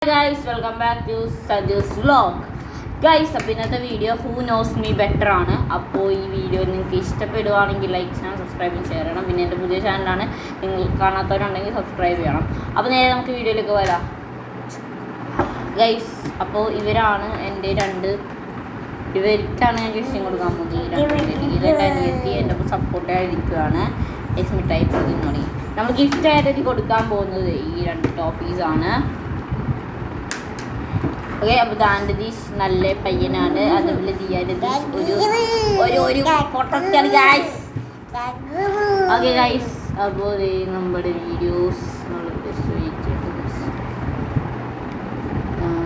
Guys welcome back to Saju's vlog guys. അപ്പോൾ ഇന്നത്തെ video who knows me better ആണ്. അപ്പോൾ ഈ വീഡിയോ നിങ്ങൾക്ക് ഇഷ്ടപ്പെടുവാണെങ്കിൽ ലൈക്ക് ചെയ്യണം, സബ്സ്ക്രൈബും ഷെയർ ചെയ്യണം. പിന്നെ എൻ്റെ പുതിയ ചാനലാണ്, നിങ്ങൾ കാണാത്തവരുണ്ടെങ്കിൽ സബ്സ്ക്രൈബ് ചെയ്യണം. അപ്പോൾ നേരെ നമുക്ക് വീഡിയോയിലേക്ക് വരാം ഗൈസ്. അപ്പോൾ ഇവരാണ് എൻ്റെ ഇവർക്കാണ് ഞാൻ ഗിഫ്റ്റും കൊടുക്കാൻ പോകുന്നത്. ഈ രണ്ട് പേര് ഇതെൻ്റെ അനിയത്തി എൻ്റെ ഒപ്പം സപ്പോർട്ടായിരിക്കുകയാണ്. ഗൈസ് മിഠായി തുടങ്ങി നമ്മൾ ഗിഫ്റ്റായിട്ട് കൊടുക്കാൻ പോകുന്നത് ഈ രണ്ട് ടോഫീസാണ്. ഓക്കെ, അപ്പോൾ ദാൻഡീഷ് നല്ല പയ്യനാണ്. അതുപോലെ ദിയാരതീഷ് ഒരു പൊട്ടത്തിയാണ് ഗൈസ്. ഓക്കെ ഗൈസ്, അപ്പോൾ നമ്മുടെ വീഡിയോസ്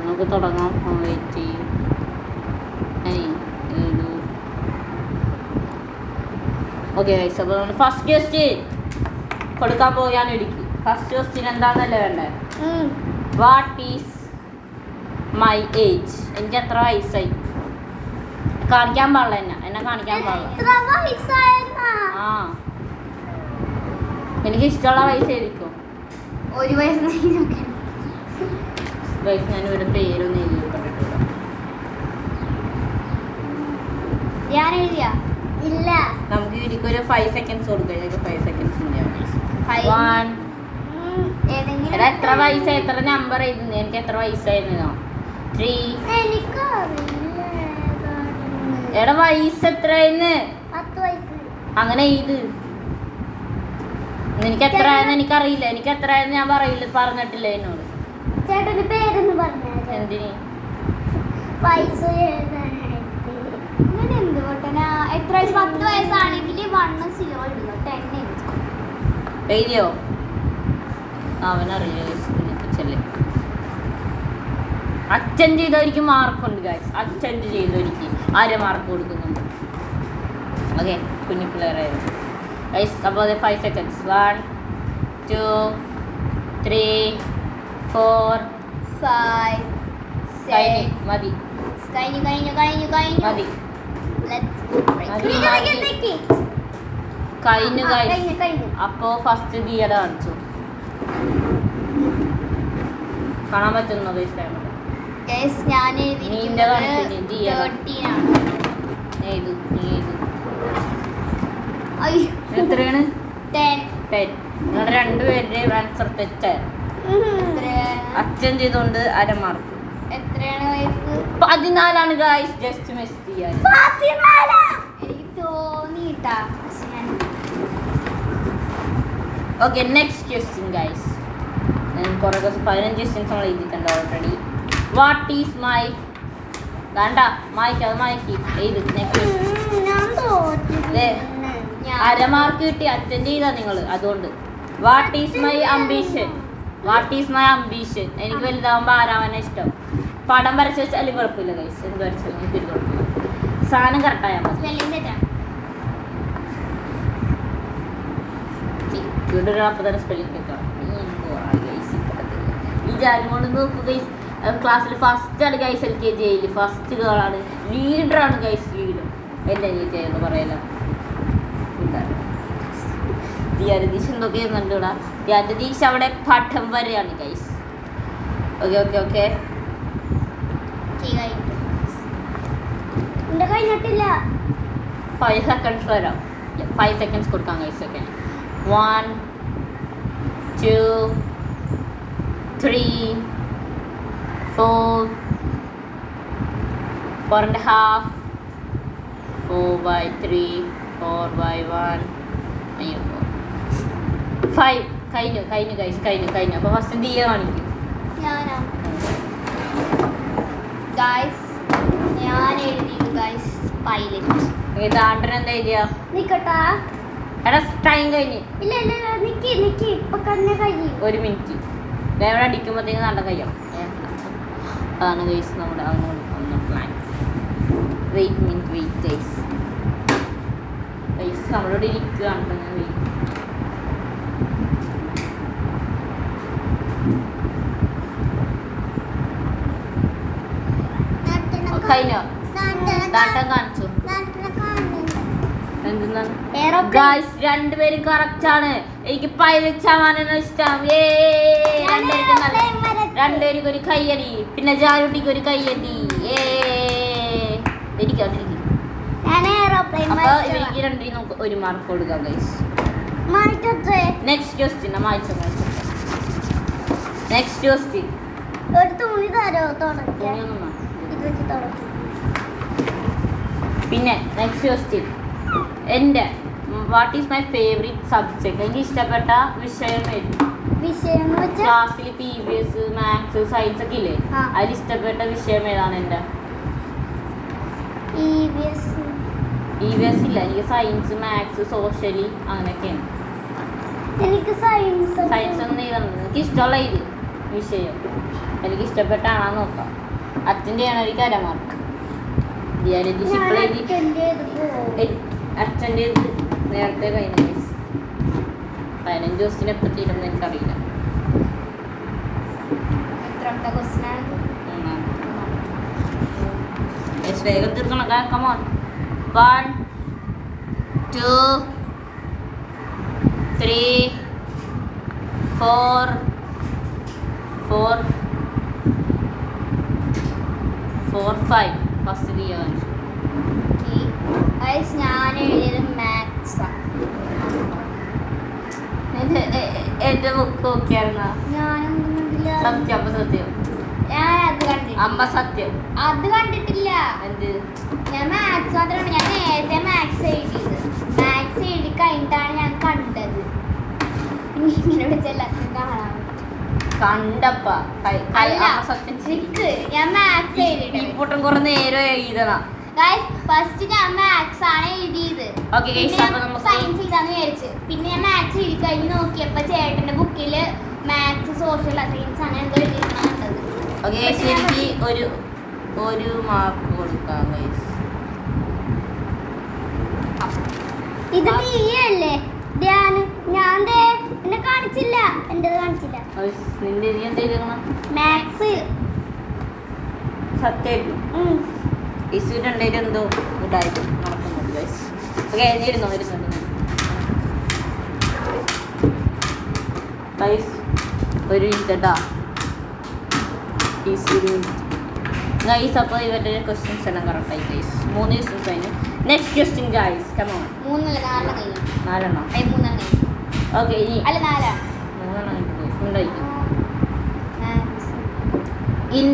നമുക്ക് തുടങ്ങാം. വെയിറ്റ് ചെയ്യും. ഓക്കെ ഗൈസ്, അപ്പോൾ നമ്മൾ ഫസ്റ്റ് ക്വസ്റ്റ്യൻ കൊടുക്കാൻ പോകാൻ ഇടിക്കും. ഫസ്റ്റ് ക്വസ്റ്റ്യൻ എന്താണെന്നല്ലേ വേണ്ടേ? What is my age? എനിക്ക് എത്ര വയസ്സായി? കാണിക്കാൻ പാടില്ല, എന്നെ കാണിക്കാൻ പാടില്ല. ആ, എനിക്ക് ഇഷ്ടമുള്ള വയസ്സായിരിക്കും. ഒരു വയസ്സ് ഞാനിവിടെ പേരൊന്നും എഴുതി വെക്കണ്ടിട്ടില്ല. ഞാൻ എഴുതിയാ ഇല്ല. നമുക്ക് ഇതിക്ക് ഒരു 5 സെക്കൻഡ്സ് കൊടുക്കാം. 5 സെക്കൻഡ്സ് എത്ര വയസ്സായി? എത്ര നമ്പർ എഴുതുന്നത്? എനിക്ക് എത്ര വയസ്സായിരുന്നോ? 3. എടാ വയസ്സ് എത്രയായിരുന്നു? 10 വയസ്സ്. അങ്ങനെ ഇത് എനിക്ക് എത്ര ആയെന്ന് എനിക്കറിയില്ല. എനിക്ക് എത്ര ആയെന്ന് ഞാൻ പറഞ്ഞിട്ടില്ല എന്നോട്. ചേട്ടന്റെ പേരൊന്ന് പറഞ്ഞു. എന്തിന് വയസ്സ് എത്ര വയസ്സ്? 10 വയസ്സാണെങ്കിൽ 1 0 ഇടുക. 10 എഴുതിയോ? അവനറിയില്ല. അറ്റൻഡ് ചെയ്തവർക്ക് മാർക്കുണ്ട് ഗൈസ്. അറ്റൻഡ് ചെയ്തവർക്ക് 1/2 മാർക്ക് കൊടുക്കുന്നുണ്ട്. ഓക്കെ, കുഞ്ഞു പിള്ളേരായിരുന്നു ഗൈസ്. അപ്പോൾ 5 സെക്കൻഡ്സ്. 1 2 3 4 5 കഴിഞ്ഞു. മതി മതി കഴിഞ്ഞു ഗൈസ്. അപ്പോൾ ഫസ്റ്റ് ദിയയുടെ കാണിച്ചു. കാണാൻ പറ്റുന്നോ ഗൈസ്? ഞാൻ എത്രയാണ്? 10. നിങ്ങളുടെ രണ്ടുപേരുടെയും ആൻസർ തെറ്റായി. അറ്റൻഡ് ചെയ്തുകൊണ്ട് 1/2 മാർക്ക്. എത്രയാണ് വയസ്സ്? 14 ഗൈസ്. ജസ്റ്റ് മിസ് ചെയ്യാൻ എനിക്ക് തോന്നിയിട്ടാ. Okay, next question guys. കുറേ ദിവസം 15 ക്വസ്റ്റ്യൻസ് നമ്മൾ എഴുതിയിട്ടുണ്ട് ഓൾറെഡി. വാട്ട് ഈസ് മൈ വേണ്ട മായ്ക്ക് എഴുതി. നെക്സ്റ്റ് 1/2 മാർക്ക് കിട്ടി. അറ്റൻഡ് ചെയ്താ നിങ്ങൾ. അതുകൊണ്ട് വാട്ട് ഈസ് മൈ അംബീഷൻ? എനിക്ക് വലുതാവുമ്പോൾ ആരാവാനാ ഇഷ്ടം? പടം വരച്ച് വെച്ചാൽ കുഴപ്പമില്ല ഗൈസ്. എന്ത് വരച്ചാലും എനിക്കൊരു കുഴപ്പമില്ല. സാധനം കറക്റ്റായാൽ മതി. ഇവിടെ അപ്പോൾ തന്നെ സ്പെല്ലിംഗ് കേൾക്കാം. ഈ ജാലും കൊണ്ട് നോക്കൂ ഗൈസ്. ക്ലാസ്സിൽ ഫസ്റ്റാണ് ഗൈസ്. LKG ഫസ്റ്റ് ഗേളാണ്. ലീഡറാണ് ഗൈസ്. ലീഡർ എൻ്റെ അനിയത്തിയായിരുന്നു പറയല. ദിയാരതീഷ് എന്തൊക്കെ ചെയ്യുന്നുണ്ട് ഇവിടെ. ദിയാരതീഷ് അവിടെ പാഠം വരെയാണ് ഗൈസ്. ഓക്കെ 5 സെക്കൻഡ്സ് വരാം. 5 സെക്കൻഡ്സ് കൊടുക്കാം ഗൈസ്. സെക്കൻഡ് 1 2 3 4 4.5 4/3 4/1 5. കഴിഞ്ഞു ഗൈസ്. കഴിഞ്ഞു. അപ്പോൾ ഫസ്റ്റ് ദിയ കാണിക്കും. ഞാൻ എഴുതിയത് ഗൈസ് പൈലറ്റ്. ദാണ്ടൻ എന്താ എഴുതിയ? നിക്കട്ടാ. എടാ ടൈം കഴിഞ്ഞു. ഇല്ല നിക്കി ഇപ്പൊ തന്നെ കഴിഞ്ഞു. 1 മിനിറ്റ്. ഇവിടെ അടിക്കുമ്പോഴത്തേക്ക് നല്ല കഴിയണം. അതാണ് ഗൈസ് നമ്മുടെ അവനോട് പ്ലാൻ. വെയിറ്റ് ഗൈസ് നമ്മളോട് ഇരിക്കുകയാണ്. കഴിഞ്ഞോ? ദാണ്ടൻ കാണിച്ചു. ഗൈസ് രണ്ടുപേരും കറക്റ്റ് ആണ്. എനിക്ക് പൈലറ്റ് ആവാനാണ് ഇഷ്ടം. രണ്ടുപേർക്ക് ഒരു കയ്യടി, പിന്നെ ജാനുട്ടിക്ക് ഒരു കയ്യടി. ഇരിക്കാതിരിക്കും. അപ്പൊ ഇവർക്ക് രണ്ടിനും നമുക്ക് ഒരു മാർക്ക് കൊടുക്കാം guys. Next question next question ഒരു തുണി തരോ തുടക്കാൻ? പിന്നെ നെക്സ്റ്റ് ക്വസ്റ്റ്യൻ എൻ്റെ what is my favourite subject? എനിക്ക് ഇഷ്ടപ്പെട്ട വിഷയം ഏത്? ക്ലാസ്സിൽ PVS, മാത്സ്, സയൻസ് ഒക്കെ ഇല്ലേ, അതിൽ ഇഷ്ടപ്പെട്ട വിഷയം ഏതാണ്? എൻ്റെ EVS ഇല്ല, എനിക്ക് സയൻസ്, മാത്സ്, സോഷ്യലി അങ്ങനെയൊക്കെയാണ്. എനിക്ക് സയൻസ് ഒന്നും എഴുതണം. എനിക്ക് ഇഷ്ടമുള്ള ഇത് വിഷയം എനിക്ക് ഇഷ്ടപ്പെട്ടാണെന്ന് നോക്കാം. അറ്റൻഡ് ചെയ്യണ ഒരു കരമാർക്ക് അറ്റൻഡ് ചെയ്ത് നേരത്തെ കഴിഞ്ഞ 15 ദിവസത്തിന് എപ്പോൾ തീരുമെന്ന് എനിക്കറിയില്ല. വേഗം തീർക്കണം. കമോൺ. 1 2 3 4 5 ഫസ്റ്റ് ചെയ്യാൻ. ഞാൻ എഴുതിയത് മാത്സ്. എന്റെ ബുക്ക് നോക്കിയായിരുന്ന സത്യം അമ്മ സത്യം അത് കണ്ടിട്ടില്ല. എന്ത്? ഞാൻ മാത്സ് മാത്രമാണ്. ഞാൻ നേരത്തെ മാത്സ് എഴുതിയത്. മാത്സ് എഴുതി കഴിഞ്ഞിട്ടാണ് ഞാൻ കണ്ടത്. ഇങ്ങനെ എല്ലാത്തിനും കാണാൻ കണ്ടപ്പ ഞാൻ മാത്സ് എഴുതി പൊട്ടം കുറെ നേരം എഴുതണം. ഫസ്റ്റ് ഞാൻ മാത്സ് ആണ് എഴുതിയത്. സയൻസ് എഴുതാന്ന് വിചാരിച്ചു. പിന്നെ ഞാൻ മാത്സ് എഴുതി കഴിഞ്ഞ് നോക്കിയപ്പോ ചേട്ടന്റെ ബുക്കില് മാത്സ്, സോഷ്യൽ, സയൻസ് അങ്ങനെ എന്തോ എഴുതിയിരിക്കണത്. എനിക്ക് ഒരു മാർക്ക് കൊടുക്കാം. ഇത് നീയല്ലേ ധ്യാൻ? ഞാൻ എന്നെ കാണിച്ചില്ല. എന്റേത് കാണിച്ചില്ല. നിന്റെ നീ എന്താ എഴുതണം? മാത്സ്. സത്യമായിട്ടും രണ്ടേരും എന്തോ ഇതായിട്ട് നടക്കുന്നുണ്ട് ഗൈസ്. ഓക്കെ വരുന്നുണ്ട് ഗൈസ്. ഒരു മിനിറ്റ് കേട്ടോ ഗൈസ്. അപ്പോൾ ഇവരുടെ ക്വസ്റ്റ്യൻസ് എല്ലാം കറക്റ്റായി ഗൈസ്. 3 ക്വസ്റ്റ്യൻസ് കഴിഞ്ഞു. Next question guys. Come on. 4 okay ഇനി 4 ഉണ്ടായിരിക്കും. ഇൻ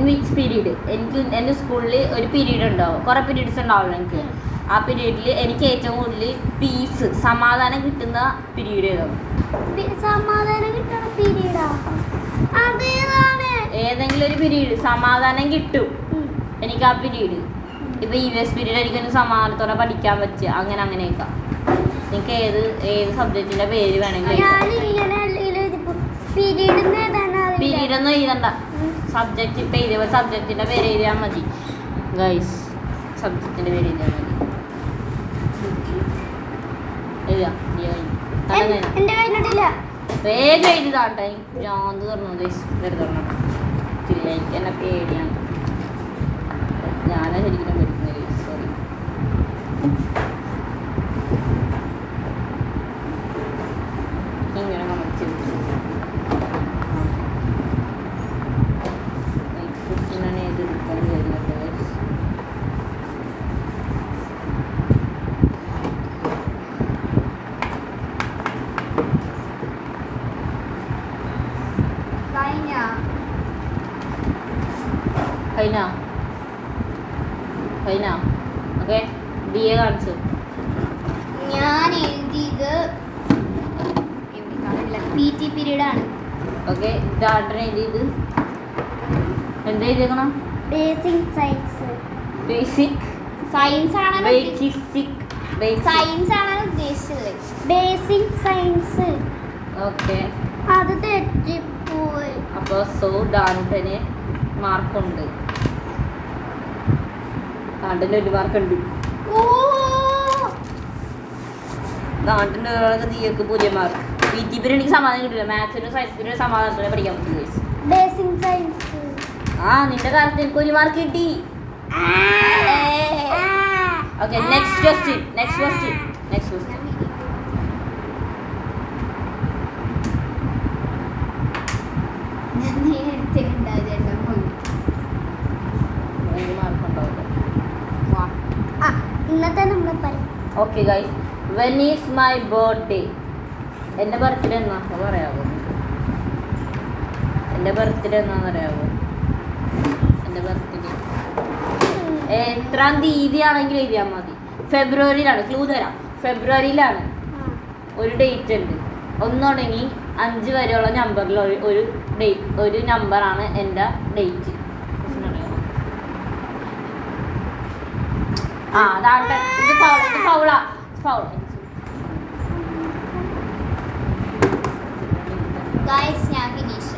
വിച്ച് പീരീഡ് എനിക്ക് എൻ്റെ സ്കൂളിൽ ഒരു പീരീഡ് ഉണ്ടാവും. കുറേ പീരീഡ്സ് ഉണ്ടാവുമല്ലോ എനിക്ക്. ആ പീരീഡിൽ എനിക്ക് ഏറ്റവും കൂടുതൽ പീസ്, സമാധാനം കിട്ടുന്ന പീരീഡ് ഏതാണ്? സമാധാനം കിട്ടുന്ന പീരീഡാ? ഏതെങ്കിലും ഒരു പീരീഡ് സമാധാനം കിട്ടും എനിക്ക്. ആ പീരീഡ് ഇപ്പൊ EVS പീരീഡ് എനിക്ക് സമാധാനത്തോടെ പഠിക്കാൻ പറ്റുക. അങ്ങനെയൊക്കെ നിങ്ങൾക്ക് ഏത് സബ്ജക്റ്റിന്റെ പേര് വേണമെങ്കിലും പീരീഡ് ഒന്നും എഴുതണ്ട. സബ്ജക്റ്റ് ഇപ്പം ഇതേപോലെ സബ്ജക്റ്റിന്റെ പേര് എഴുതിയാൽ മതി ഗൈസ്. സബ്ജക്റ്റിന്റെ പേര് എഴുതിയാൽ മതി. വേഗം എഴുതിതാട്ടെ. ഭ്രാന്ത് പറഞ്ഞു ഗൈസ്. വെറുതെ എനിക്ക് എന്നെ പേടിയാണ്. ഞാനാ ശരിക്കും പഠിക്കുന്നത് ഗൈസ്. സോറി. ഇങ്ങനെ കമന്റ് ചെയ്തു. കഴിഞ്ഞ ഓക്കെ. BA കാണിച്ചു. ഞാൻ എഴുതിയത് PT പീരീഡ് ആണ്. ഓക്കെ. ഡാട്ടൻ എഴുതിയത് എന്താ എഴുതിയേക്കണം? Basic science. ബേസിക് സയൻസ് ആണ് ഉദ്ദേശിച്ചത്. Basic science. ഓക്കെ. അത് തെറ്റിപ്പോയി. അപ്പോൾ ഡാട്ടന് മാർക്കുണ്ട്. ഡാട്ടന് 1 മാർക്കുണ്ട്. ഡാട്ടൻ്റെ നീക്ക് 0 മാർക്ക്. PT പീരീഡ് എനിക്ക് സമാധാനം കിട്ടില്ല. മാത്സിനും സയൻസ് പീരീഡ് സമാധാനത്തോടെ പഠിക്കാൻ പറ്റും. Basic science. നിന്റെ കാലത്ത് എനിക്ക് 1 മാർക്ക് കിട്ടി. ഓക്കെ. Next question. ഇന്നത്തെ നമ്മൾ പറയും. Okay guys, when is my birthday? എൻ്റെ ബർത്ത്ഡേ എന്നാ പറയാമോ? എൻ്റെ ബർത്ത്ഡേ എന്നാന്ന് അറിയാമോ? എൻ്റെ ബർത്ത്ഡേ എത്രാം തീയതി ആണെങ്കിലും എഴുതിയാൽ മതി. ഫെബ്രുവരിയിലാണ്. ക്ലൂ തരാം, ഫെബ്രുവരിയിലാണ്. ഒരു ഡേറ്റ് ഉണ്ട്. 1 തുടങ്ങി 5 വരെയുള്ള നമ്പറിൽ ഒരു നമ്പറാണ് എൻ്റെ ഡേറ്റ്. ആ അതാട്ടെ, ഇത് ഫൗളാ. ഗൈസ് ഞാൻ ഫിനിഷ്.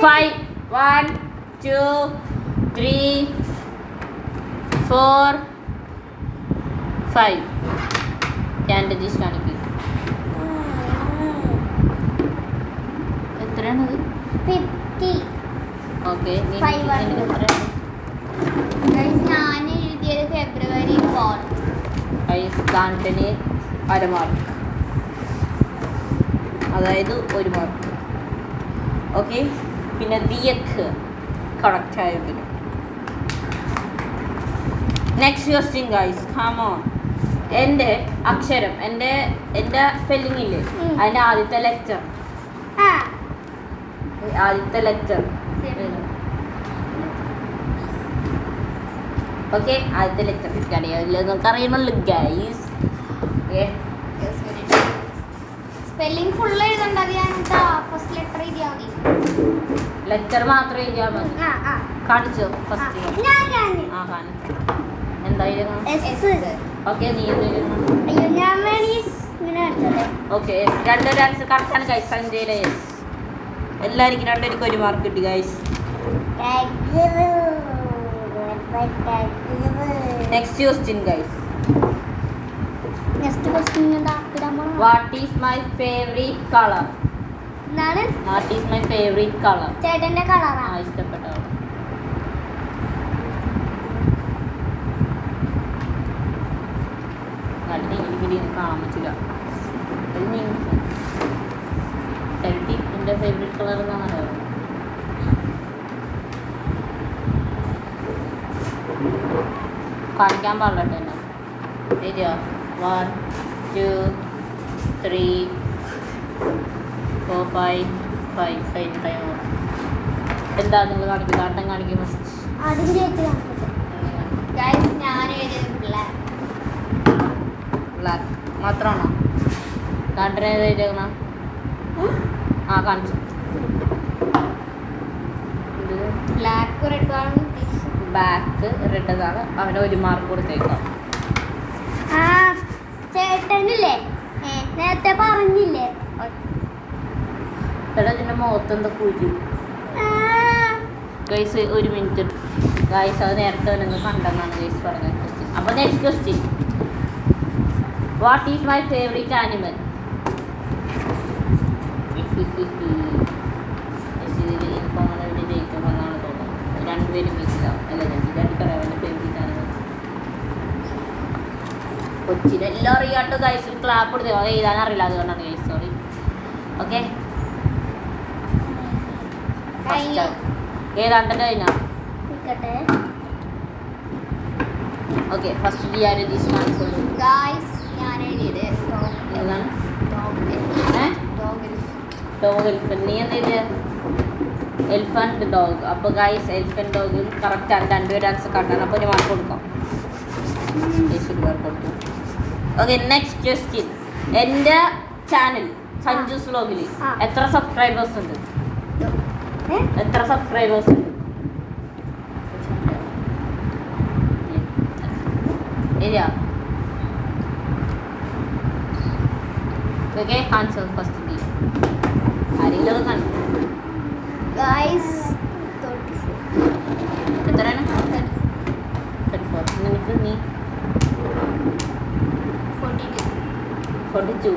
5 1 2 3 4 5 ഞാൻ രജിസ്റ്റർ കാണിക്കും. എത്രയാണത്? 50. ഓക്കെ, Five ആണ്. ഗൈസ് ഞാൻ എഴുതിയത് ഫെബ്രുവരി 4. ഐസ്കാന്റിന് 1 മാർക്ക്, അതായത് 1 മാർക്ക്. ഓക്കെ, പിന്നെ ദിയക്ക് കറക്റ്റ് ആയിരുന്നു. Next question guys, come on. എൻ്റെ അക്ഷരം, എൻ്റെ സ്പെല്ലിംഗ് ഇല്ലേ, അതിൻ്റെ ആദ്യത്തെ ലെറ്റർ. ഓക്കെ, ആദ്യത്തെ ലെറ്റർ നിങ്ങൾക്ക് അറിയണല്ലോ ഗൈസ്. സ്പെല്ലിംഗ് ഫുൾ എഴുതണ്ട, ഫസ്റ്റ് ലെറ്റർ എഴുതിയാൽ മതി. ലെറ്റർ മാത്രം എഴുതിയാൽ മതി. കാണിച്ചോ ഫസ്റ്റ്? ആ കാണിച്ചു. എന്തായിരുന്നു? ഓക്കെ, നീ ഓക്കെ. 2 ആൻസർ കറക്റ്റാണ് ഗൈസ്. സഞ്ജയുടെ യെസ്. എല്ലാവർക്കും 2 1 മാർക്ക് കിട്ടി guys. Next question guys. What is my favourite colour? What is my favourite colour? ചേട്ടന്റെ കളറാ. ഇഷ്ടപ്പെട്ട കളർ. കാണാൻ പറ്റില്ല. എൻ്റെ ഫേവറേറ്റ് കളർ എന്നാണ് അറിയാമോ? കാണിക്കാൻ പാടില്ല എന്നെ. ശരിയോ? 1 2 3 4 5 5 എന്താ നിങ്ങൾ കാണിക്കുക? കാട്ടം കാണിക്കും ഫസ്റ്റ്. ബ്ലാക്ക് മാത്രമാണോ? കാട്ടിന് ഏത് എഴുതിയേക്കണം? ആ കാണിച്ചു. ബ്ലാക്ക് റെഡ് ആണ്. അവന് 1 മാർക്ക് കൊടുത്തേക്കാം. ചേട്ടനില്ലേ നേരത്തെ പറഞ്ഞില്ലേ? എടാ ഇതിൻ്റെ മുഖത്തെന്താ കുരു? ഗൈസ് 1 മിനിറ്റ് ഗൈസ്, അത് നേരത്തെ നിങ്ങൾ കണ്ടെന്നാണ് ഗൈസ് പറഞ്ഞ ക്വസ്റ്റ്യൻ. അപ്പോൾ next question, what is my favourite animal? ജയിക്കുമെന്നാണ് തോന്നുന്നത്. 2 പേരും മിക്സാവും. അല്ല, എനിക്കറിയാം എൻ്റെ ഫേവറേറ്റ് ആനിമൽ. കൊച്ചിനെല്ലാം അറിയാട്ടോ ഗൈസ്. ക്ലാപ്പ് കൊടുത്തോ. അത് എഴുതാൻ അറിയില്ല, അതുകൊണ്ടാണ് ഗൈസ്. സോറി. ഓക്കെ, ഏതാണ്ട് കഴിഞ്ഞാ? ഓക്കെ, ഫസ്റ്റ് ഞാൻ എഴുതിയത് ഏതാണ്? Dog elephant. നീ എന്താ എഴുതിയ? Elephant dog. അപ്പോൾ ഗൈസ് എലിഫന്റ് ഡോഗ് കറക്റ്റാണ്. 2 പേര് ആൻസർ കറക്റ്റാണ്. അപ്പോൾ 1 മാർക്ക് കൊടുക്കാം. Okay, next question. എൻ്റെ ചാനൽ സഞ്ജൂസ് വ്ലോഗിൽ എത്ര സബ്സ്ക്രൈബേഴ്സ് ഉണ്ട്? എത്ര സബ്സ്ക്രൈബേഴ്സ് ഉണ്ട്? ശരിയാ? Okay, answer first D. ആരെങ്കിലും കണ്ടു? എത്രയാണ്? 34. നിനക്ക് നീ 42.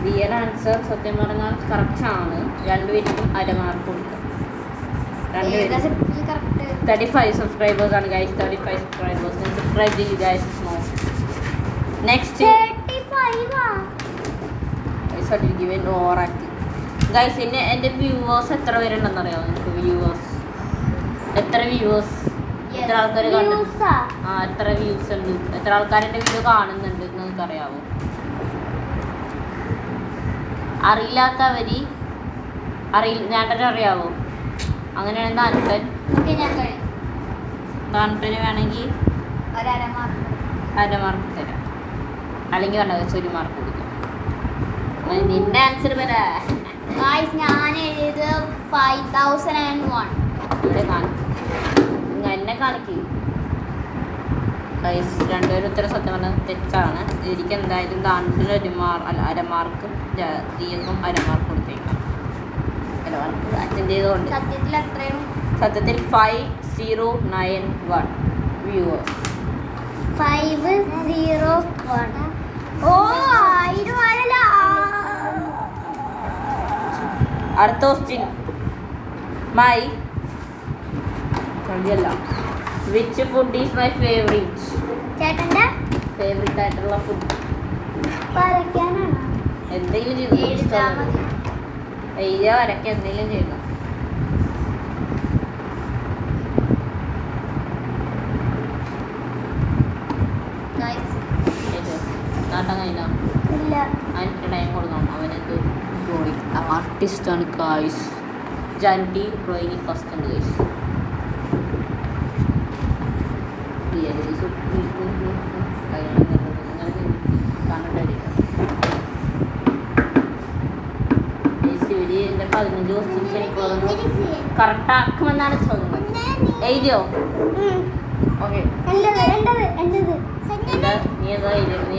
റിയൽ ആൻസർ സത്യം പറഞ്ഞാൽ കറക്റ്റാണ്. 2 പേർക്കും 1/2 മാർക്ക് കൊടുക്കുക. 35 സബ്സ്ക്രൈബേഴ്സ് ആണ് ഗൈസ്. 35 സബ്സ്ക്രൈബേഴ്സ്. സബ്സ്ക്രൈബ് ചെയ്യൂ ഗൈസ്. നെക്സ്റ്റ് ഗൈസ് പിന്നെ എൻ്റെ വ്യൂവേഴ്സ് എത്ര പേരുണ്ടെന്ന് അറിയാമോ നിങ്ങൾക്ക്? വ്യൂവേഴ്സ് എത്ര വ്യൂവേഴ്സ്, എത്ര ആൾക്കാർ കണ്ടു? എത്ര വ്യൂസ് ഉണ്ട്, എത്ര ആൾക്കാർ എൻ്റെ വീഡിയോ കാണുന്നുണ്ട് നിങ്ങൾക്ക് അറിയാമോ? അറിയില്ലാത്തവര് ഞാട്ടന് അറിയാവോ? അങ്ങനെയാണെങ്കിൽ താൻട്ടന് വേണമെങ്കിൽ അര മാർക്ക് തരാം, അല്ലെങ്കിൽ വേണ്ട ഒരു മാർക്ക് കൊടുക്കും. നിന്റെ ആൻസർ വരാ. ഞാൻ എഴുതിയത് 5001. ഇവിടെ എന്നെ കാണിക്കും. ഗൈസ് രണ്ടുപേരും ഉത്തരം സത്യം പറഞ്ഞാൽ തെറ്റാണ്. എനിക്ക് എന്തായാലും താൻട്ടിന് അര മാർക്കും തീയക്കും അര മാർക്ക് കൊടുത്തേക്കാം. അര മാർക്ക് അറ്റൻഡ് ചെയ്തുകൊണ്ട് സത്യത്തിൽ 5091 വ്യൂവേഴ്സ്. 501. അടുത്ത ക്വസ്റ്റ്യൻ മൈ കളിയല്ല. Which food is my favourite? ചേട്ടൻ്റെ ഫേവറേറ്റ് ആയിട്ടുള്ള ഫുഡ് എന്തെങ്കിലും എഴുതിയാ മതി. എഴുതിയാ വരയ്ക്ക എന്തെങ്കിലും ചെയ്യണം. നാട്ടം കഴിഞ്ഞോ? അതിന് ടൈം കൊടുക്കണം. അവനെന്ത് ആർട്ടിസ്റ്റാണ് ഗായ്സ്. ജാൻറ്റി ഡ്രോയിങ് ഫസ്റ്റ് ഉണ്ട് ഗൈസ്. എൻ്റെ 15 ക്വസ്റ്റ്യൻസ് എനിക്ക് കറക്റ്റ് ആക്കുമെന്നാണ് തോന്നുന്നത്. എഴുതിയോ? ഓക്കെ. നീ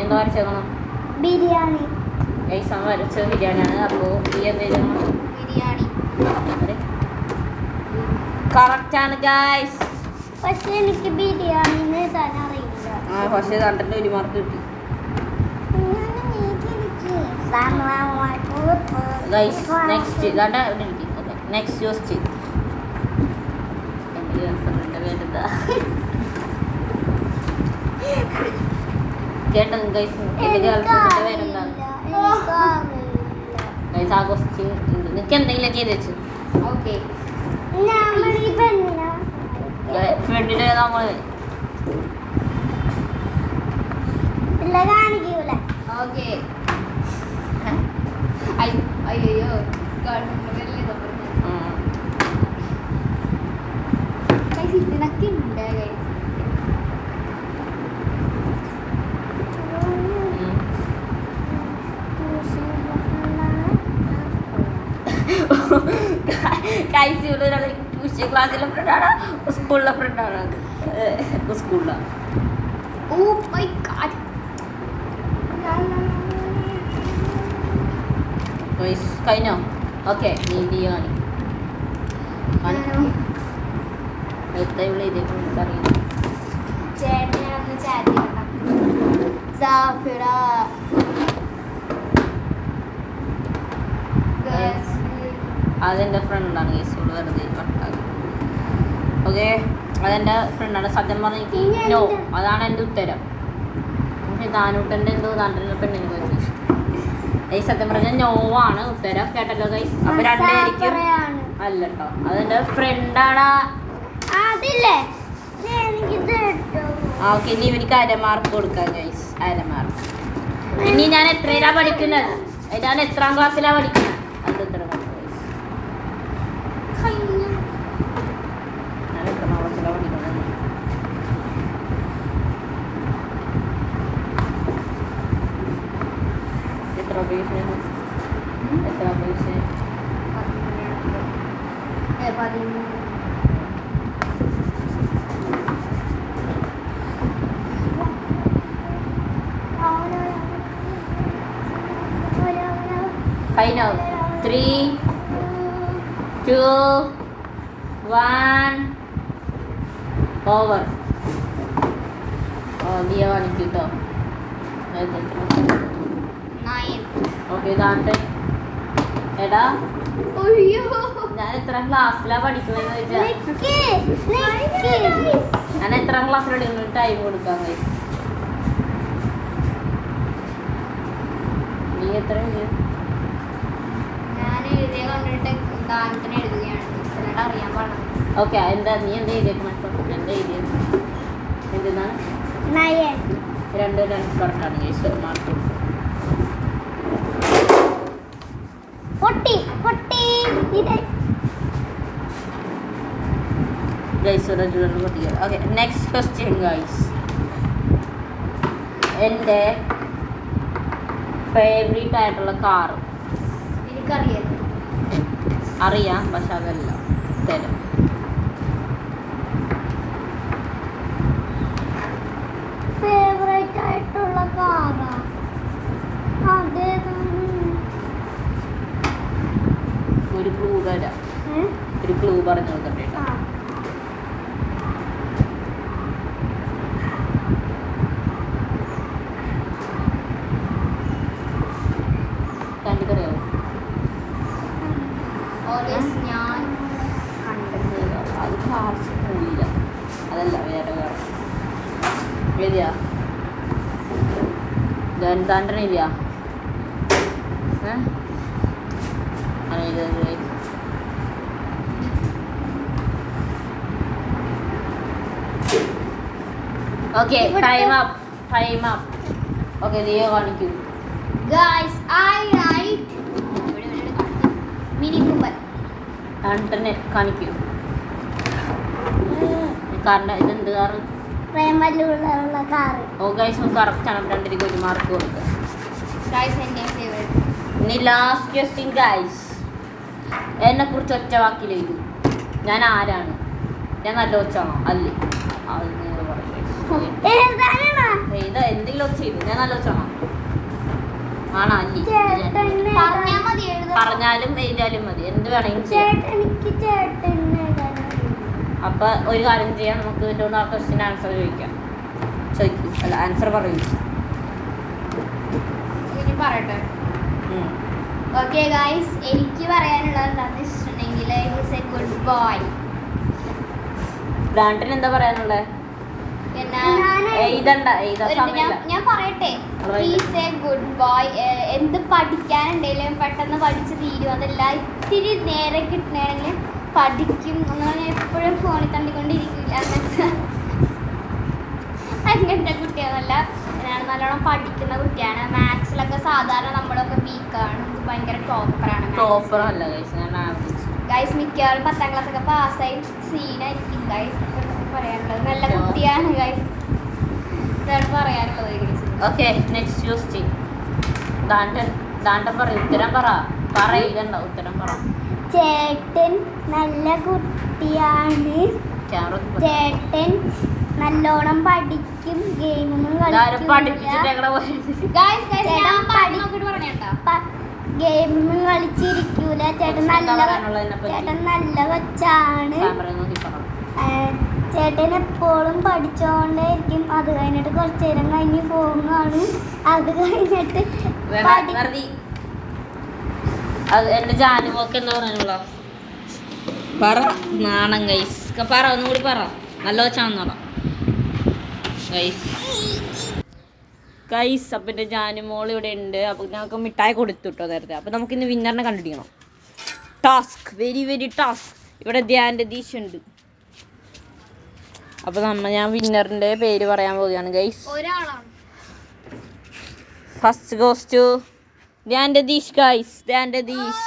എന്താ വരച്ചേക്കണം? ബിരിയാണി. ഗൈസ് അവൻ വരച്ച ബിരിയാണിയാണ്. അപ്പോൾ നീ എന്താ ബിരിയാണി കറക്റ്റാണ് ഗൈസ്. പക്ഷെ എനിക്ക് ബിരിയാണി തന്നെ അറിയില്ല. പക്ഷേ കണ്ടിട്ട് 1 മാർക്ക് കിട്ടി ഗൈസ്. നെക്സ്റ്റ് ഇതാണ്ട് ഇവിടെ ഇരിക്കും. Okay next question. എൻ്റെ ഗേൾഫ്രണ്ടിൻ്റെ പേരെന്താ കേട്ടോ ഗൈസ്? എൻ്റെ ഗേൾഫ്രണ്ടിൻ്റെ പേരെന്താ ഗൈസ്? ആ ക്വസ്റ്റ്യൻ നിങ്ങൾക്ക് എന്തെങ്കിലുമൊക്കെ ചെയ്ത് വെച്ചു. ഓക്കെ ഫ്രണ്ടിൻ്റെ നമ്മൾ കാണിക്കൂല. ഓക്കെ അയ്യോ ഇതിനൊക്കെ ഉണ്ട്. ട്യൂഷൻ ക്ലാസ്സിലെ ഫ്രണ്ടാണ്, സ്കൂളിലെ ഫ്രണ്ടാണ്. സ്കൂളിലാണ്. Oh my god. കഴിഞ്ഞോ? ഓക്കെ ബിരിയാണി എത്ര ഇവിടെ ഇതേക്കുറിച്ച് അറിയില്ല. ചേട്ടനൊന്ന് ചാറ്റ് സാഫിറ അതെൻ്റെ ഫ്രണ്ടാണ് കേസ്. വെറുതെ കട്ടാകും. ഓക്കെ അതെൻ്റെ ഫ്രണ്ടാണ്. സത്യം പറഞ്ഞ നോ അതാണ് എൻ്റെ ഉത്തരം. പക്ഷെ താനൂട്ടൻ്റെ എന്തോ താൻ്റെ പെണ്ണിന് പറ്റി. ഗൈസ് സത്യം പറഞ്ഞാൽ നോ ആണ് ഉത്തരം. കേട്ടല്ലോ ഗൈസ്? അപ്പൊ രണ്ടുപേരിക്കും അല്ല കേട്ടോ, അതെന്റെ ഫ്രണ്ടാടാ. ഓക്കെ ഇനി എനിക്ക് അര മാർക്ക് കൊടുക്കാം ഗൈസ്. അര മാർക്ക്. ഇനി ഞാൻ എത്രയിലാ പഠിക്കുന്നത്? ഞാൻ എത്രാം ക്ലാസ്സിലാ പഠിക്കുന്നത്? അത് എത്ര മാർക്ക് ഗൈസ്? ഞാൻ എത്രാം ക്ലാസ്സിലാ പഠിക്കുന്നത്? എത്ര പൈസ? എത്ര പൈസ? 13. കഴിഞ്ഞോ? 3, 2, 1 ഓവർ. ദിയ കാണിക്കൂട്ടോ. ഓക്കെ ദാണ്ടെ എടാ ഞാൻ എത്ര ക്ലാസ്സിലാ പഠിക്കണെന്ന് ചോദിച്ചാ ഞാൻ എത്രാം ക്ലാസ്സിൽ പഠിക്കുന്ന ടൈം കൊടുക്കാൻ കഴിയും. എത്ര എഴുതി? ഞാൻ എഴുതിയ കണ്ടിട്ട് ദാനത്തിന് എഴുതുകയാണ്. എന്നിട്ട് അറിയാൻ പാടില്ല. ഓക്കെ, എന്താ നീ എന്താ എഴുതിയേക്കണം? എന്താ എഴുതിയത്? എന്തെന്നാണ്? 2 കറക്റ്റാണ് guys. Mark guys. Okay, next question guys. എൻ്റെ ഫേവറേറ്റ് ആയിട്ടുള്ള കാർ എനിക്കറിയാം. അറിയാം, പക്ഷെ അതല്ല തരും. ഫേവറേറ്റ് ആയിട്ടുള്ള കാറാ ഒരു ക്ലൂ തരാം. ഒരു ക്ലൂ പറഞ്ഞു കൊടുക്കട്ടെ. കണ്ടിട്ടറിയാവോ? ഞാൻ അത് കാർസ് പോയില്ല, അതല്ല വേറെ കാർ. എഴുതിയാ? താണ്ടന എഴുതിയാ? Okay, time up. ഓക്കെ, നീയോ കാണിക്കൂ. Guys I write Mini Cooper. ആണ്ടനെ കാണിക്കൂ. കാറിൻ്റെ ഇതെന്ത് കാറ്? പ്രേമലുള്ള കാറ്. ഓ ഗൈസ്, കറക്റ്റാണ്. 2 ഒരു മാർക്ക് കൊടുക്കുക. ഗൈസ് എൻ്റെ ഫേവറേറ്റ്. ഇനി ലാസ്റ്റ് ക്വസ്റ്റ്യൻ ഗൈസ്. എന്നെ കുറിച്ച് ഒറ്റ വാക്കിൽ എഴുതൂ. ഞാൻ ആരാണ്? ഞാൻ നല്ല ഒച്ചാണോ? അല്ലേ? എന്തെങ്കിലും ഒച്ച ചെയ്തു. ഞാൻ നല്ല ഒച്ചാണോ? ആണോ? അല്ലേ? പറഞ്ഞാലും എഴുതിയാലും മതി, എന്ത് വേണമെങ്കിലും ചെയ്യാം. അപ്പൊ ഒരു കാര്യം ചെയ്യാം, നമുക്ക് ഇതിൻ്റെ ആ ക്വസ്റ്റ്യൻ ആൻസർ ചോദിക്കും. അല്ല, ആൻസർ പറയൂ. ഇനി പറയട്ടെ. ഓക്കെ ഗൈസ്, എനിക്ക് പറയാനുള്ളത് എന്താണെന്ന് വെച്ചിട്ടുണ്ടെങ്കിൽ ഈസ് എ ഗുഡ് ബോയ്. ബ്രാൻഡിന് എന്താ പറയാനുള്ളത്? ഞാൻ പറയട്ടെ. Is A good boy. എന്ത് പഠിക്കാനുണ്ടെങ്കിലും പെട്ടെന്ന് പഠിച്ച് തീരും. അതല്ല, ഇത്തിരി നേരെ കിട്ടണമെങ്കിൽ പഠിക്കും. അങ്ങനെ എപ്പോഴും ഫോണിൽ തണ്ടിക്കൊണ്ടിരിക്കില്ല. അങ്ങനത്തെ കുട്ടിയാണല്ല. ഞാൻ നല്ലോണം പഠിക്കുന്ന കുട്ടിയാണ്. മാത്സിലൊക്കെ സാധാരണ നമ്മളൊക്കെ വീക്കാണ്. ഭയങ്കര ടോപ്പറാണ്. ഗൈസ് മിക്കവാറും 10ാം ക്ലാസ്സൊക്കെ പാസ്സായി സീനായിരിക്കും. ഗൈസ് പറയാനുള്ളത് നല്ല കുട്ടിയാണ്. ഗൈസ് ഇതാണ് പറയാനുള്ളത്. Okay, next question. ദാണ്ടൻ പറ, ഉത്തരം പറയണ്ട, ഉത്തരം പറ. ചേട്ടൻ നല്ല കുട്ടിയാണ്. ചേട്ടൻ നല്ലോണം പഠിക്കും. ഗെയിമും ഗെയിമൊന്നും കളിച്ചിരിക്കൂല. ചേട്ടൻ നല്ല കൊച്ചാണ്. ചേട്ടൻ എപ്പോഴും പഠിച്ചോണ്ടേയിരിക്കും. അത് കഴിഞ്ഞിട്ട് കുറച്ചു നേരം കഴിഞ്ഞ് ഫോൺ കാണും. അത് കഴിഞ്ഞിട്ട് എന്റെ ജാനുവൊക്കെ എന്താ പറയാനുള്ള? പറ. നാണം ഗൈസ്. പറ, ഒന്നും കൂടി പറ. നല്ല വെച്ചാണെന്നോടാ ഗൈസ്. അപ്പം എൻ്റെ ജാനുമോൾ ഇവിടെ ഉണ്ട്. അപ്പോൾ ഞങ്ങൾക്ക് മിഠായി കൊടുത്തു കേട്ടോ നേരത്തെ. അപ്പോൾ നമുക്കിന്ന് വിന്നറിനെ കണ്ടുപിടിക്കണം. Task, very task. ഇവിടെ ധ്യാൻ്റെ ദീശ ഉണ്ട്. അപ്പോൾ ഞാൻ വിന്നറിൻ്റെ പേര് പറയാൻ പോവുകയാണ് ഗൈസ്. ഫസ്റ്റ് ഗോസ് ടു ധ്യാൻ്റെ ദീശ് ഗൈസ്. ധ്യാൻ്റെ ദീശ്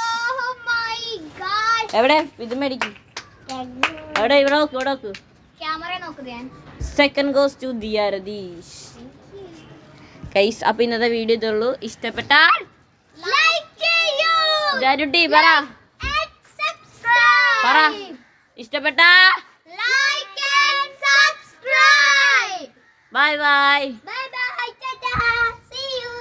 എവിടെ? ഇത് മേടിക്കും. എവിടെ? ഇവിടെ നോക്ക്. സെക്കൻഡ് ഗോസ് ടു ദിയാരദീഷ് ഗൈസ്. അപ്പോൾ ഇന്നത്തെ വീഡിയോ ഇതുള്ളൂ. ഇഷ്ടപ്പെട്ടാൽ ജാനുട്ടി പറ. ഇഷ്ടപ്പെട്ടാ ബൈ. See you.